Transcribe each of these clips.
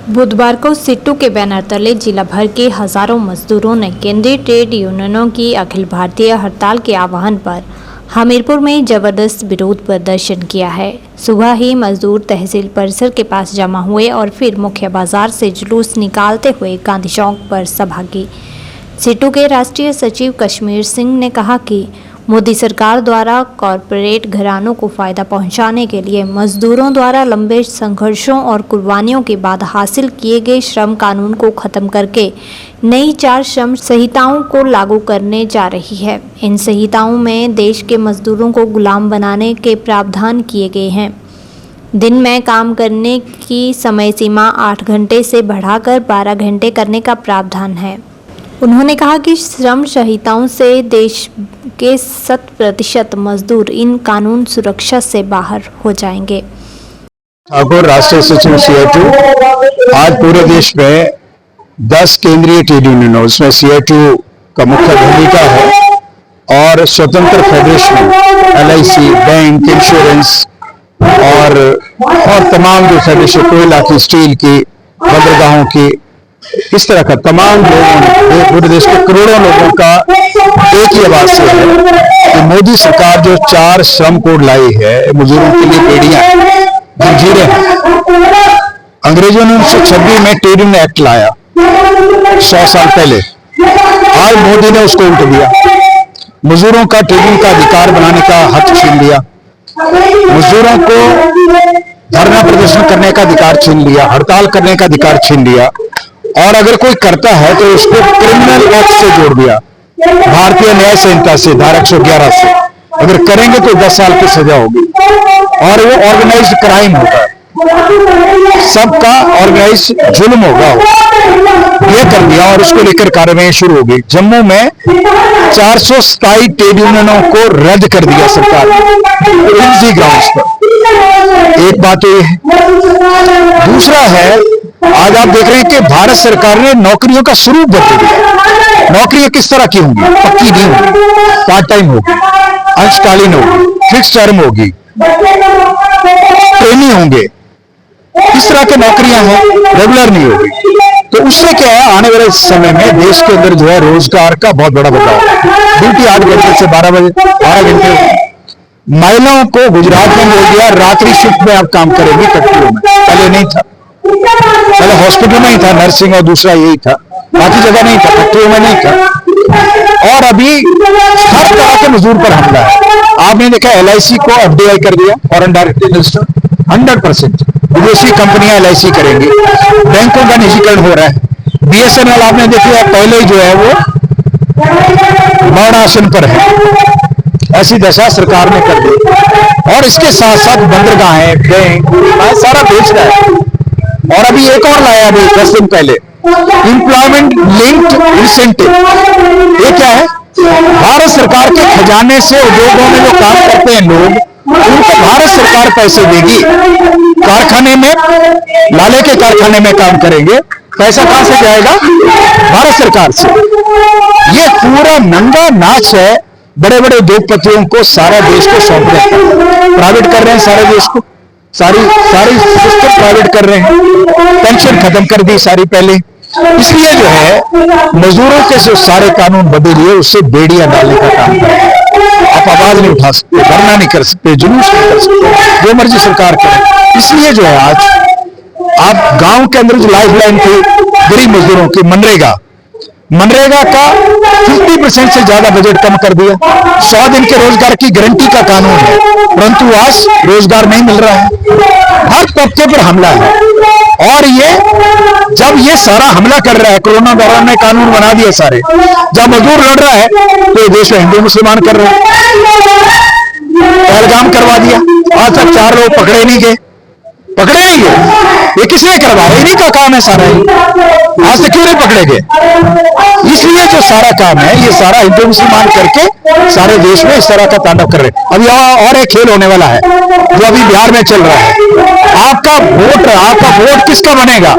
बुधवार को सिट्टू के बैनर तले जिला भर के हजारों मजदूरों ने केंद्रीय ट्रेड यूनियनों की अखिल भारतीय हड़ताल के आह्वान पर हमीरपुर में जबरदस्त विरोध प्रदर्शन किया है। सुबह ही मजदूर तहसील परिसर के पास जमा हुए और फिर मुख्य बाजार से जुलूस निकालते हुए गांधी चौक पर सभा की। सिट्टू के राष्ट्रीय सचिव कश्मीर सिंह ने कहा कि मोदी सरकार द्वारा कॉरपोरेट घरानों को फायदा पहुंचाने के लिए मजदूरों द्वारा लंबे संघर्षों और कुर्बानियों के बाद हासिल किए गए श्रम कानून को खत्म करके नई 4 श्रम संहिताओं को लागू करने जा रही है। इन संहिताओं में देश के मजदूरों को गुलाम बनाने के प्रावधान किए गए हैं। दिन में काम करने की समय सीमा 8 घंटे से बढ़ाकर 12 घंटे करने का प्रावधान है। उन्होंने कहा कि श्रम संहिताओं से देश के 100% मजदूर इन कानून सुरक्षा से बाहर हो जाएंगे। ठाकुर, राष्ट्रीय सचिव CITU। आज पूरे देश में 10 केंद्रीय ट्रेड यूनियनों, उसमें CITU का मुख्य भूमिका है और स्वतंत्र फेडरेशन, LIC, बैंक, इंश्योरेंस और तमाम जो फेडरेशन, कोयला की, स्टील की, बंदरगाहों की, इस तरह का तमाम लोगों ने, पूरे देश के करोड़ों लोगों का एक ही आवाज से है कि मोदी सरकार जो 4 श्रम कोड लाई है, मजदूरों के लिए बेड़ियां, जंजीरें हैं। अंग्रेजों ने 1926 में ट्रेड यूनियन एक्ट लाया 100 साल पहले। आज मोदी ने उसको उल्ट दिया, मजदूरों का ट्रेड यूनियन का अधिकार बनाने का हक छीन लिया, मजदूरों को धरना प्रदर्शन करने का अधिकार छीन लिया, हड़ताल करने का अधिकार छीन लिया और अगर कोई करता है तो उसको क्रिमिनल एक्ट से जोड़ दिया, भारतीय न्याय संहिता से, धारा 111 से। अगर करेंगे तो 10 साल की सजा होगी और वो ऑर्गेनाइज्ड क्राइम होगा, सबका ऑर्गेनाइज्ड जुल्म होगा। ये कर दिया और उसको लेकर कार्रवाई शुरू हो गई। जम्मू में 427 ट्रेड यूनियनों को रद्द कर दिया सरकार ने इसी ग्राउंड्स पर। एक बात ये है। दूसरा है, आज आप देख रहे हैं कि भारत सरकार ने नौकरियों का स्वरूप बदल दिया। नौकरियां किस तरह की होंगी? पक्की नहीं होगी, पार्ट टाइम होगी, अंशकालीन होगी, फिक्स टर्म होगी, ट्रेनी होंगे, इस तरह की नौकरियां हैं, रेगुलर नहीं होगी। तो उससे क्या है, आने वाले समय में देश के अंदर जो है रोजगार का बहुत बड़ा बदलाव है। ड्यूटी 8 घंटे से 12 घंटे। महिलाओं को गुजरात में बोल दिया रात्रि शिफ्ट में आप काम करेंगे फैक्ट्रियों में, पहले नहीं था। पहले हॉस्पिटल में ही था नर्सिंग और दूसरा यही था, बाकी जगह नहीं था, फैक्ट्रियों में नहीं था। और अभी हर तरह के मजदूर पर हमला है। आपने देखा LIC को FDI कर दिया, फॉरेन डायरेक्ट इन्वेस्टर, 100% विदेशी कंपनियां LIC करेंगी। बैंकों का निजीकरण हो रहा है। BSNL आपने देखा पहले ही जो है वो मौनासन पर है, ऐसी दशा सरकार ने कर दी। और इसके साथ साथ बंदरगाहें, बैंक, सारा बेच रहा है। और अभी एक और लाया अभी 10 दिन पहले, एम्प्लॉयमेंट लिंक्ड इंसेंटिव। ये क्या है? भारत सरकार के खजाने से उद्योगों में जो काम करते हैं लोग, उनको भारत सरकार पैसे देगी। कारखाने में, लाले के कारखाने में काम करेंगे, पैसा कहां से जाएगा? भारत सरकार से। ये पूरा नंगा नाच है। बड़े बड़े उद्योगपतियों को सारा देश को सौंप रहे हैं, प्राइवेट कर रहे हैं सारे देश को, सारी सिस्टम प्राइवेट कर रहे हैं, पेंशन खत्म कर दी सारी पहले। इसलिए जो है मजदूरों के जो सारे कानून बदलिए, उससे बेड़ियां डालने का काम है। आप आवाज नहीं उठा सकते, धरना नहीं कर सकते, जुलूस नहीं कर सकते, जो मर्जी सरकार करे। इसलिए जो है आज आप गांव के अंदर जो लाइफ लाइन थी गरीब मजदूरों की, मनरेगा का 50% से ज्यादा बजट कम कर दिया। 100 दिन के रोजगार की गारंटी का कानून है, परंतु आज रोजगार नहीं मिल रहा है। हर तबके पर हमला है। और जब ये सारा हमला कर रहा है, कोरोना दौरान में कानून बना दिए सारे, जब मजदूर लड़ रहा है तो देश में हिंदू मुसलमान कर रहे हैं। पहलगाम करवा दिया, आज तक 4 लोग पकड़े नहीं गए। ये किसने करवाया? इन्हीं का काम है सारा ही। आज तक क्यों नहीं पकड़े गए? इसलिए जो सारा काम है ये सारा हिंदू मुसलमान करके सारे देश में इस तरह का तांडव कर रहे हैं। अभी और एक खेल होने वाला है जो अभी बिहार में चल रहा है। आपका वोट किसका बनेगा?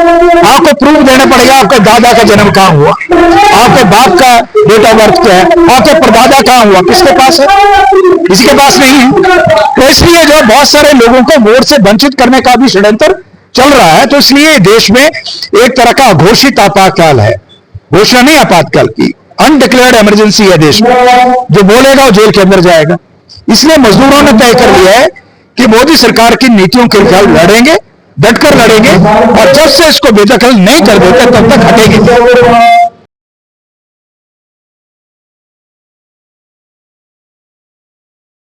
आपको प्रूफ देना पड़ेगा आपके दादा का जन्म कहाँ हुआ, आपके बाप का डेट ऑफ बर्थ क्या है, आपके परदादा कहाँ हुआ, किसके पास है? किसी के पास नहीं है। तो इसलिए जो बहुत सारे लोगों को वोट से वंचित करने का भी षड्यंत्र चल रहा है, तो इसलिए देश में एक तरह का घोषित आपातकाल है, घोषणा नहीं आपातकाल की, अनडिक्लेयर्ड इमरजेंसी है देश में। जो बोलेगा वो जेल के अंदर जाएगा। इसलिए मजदूरों ने तय कर लिया है कि मोदी सरकार की नीतियों के खिलाफ लड़ेंगे, डटकर लड़ेंगे, और जब से इसको बेदखल नहीं कर देते तब तक हटेंगे।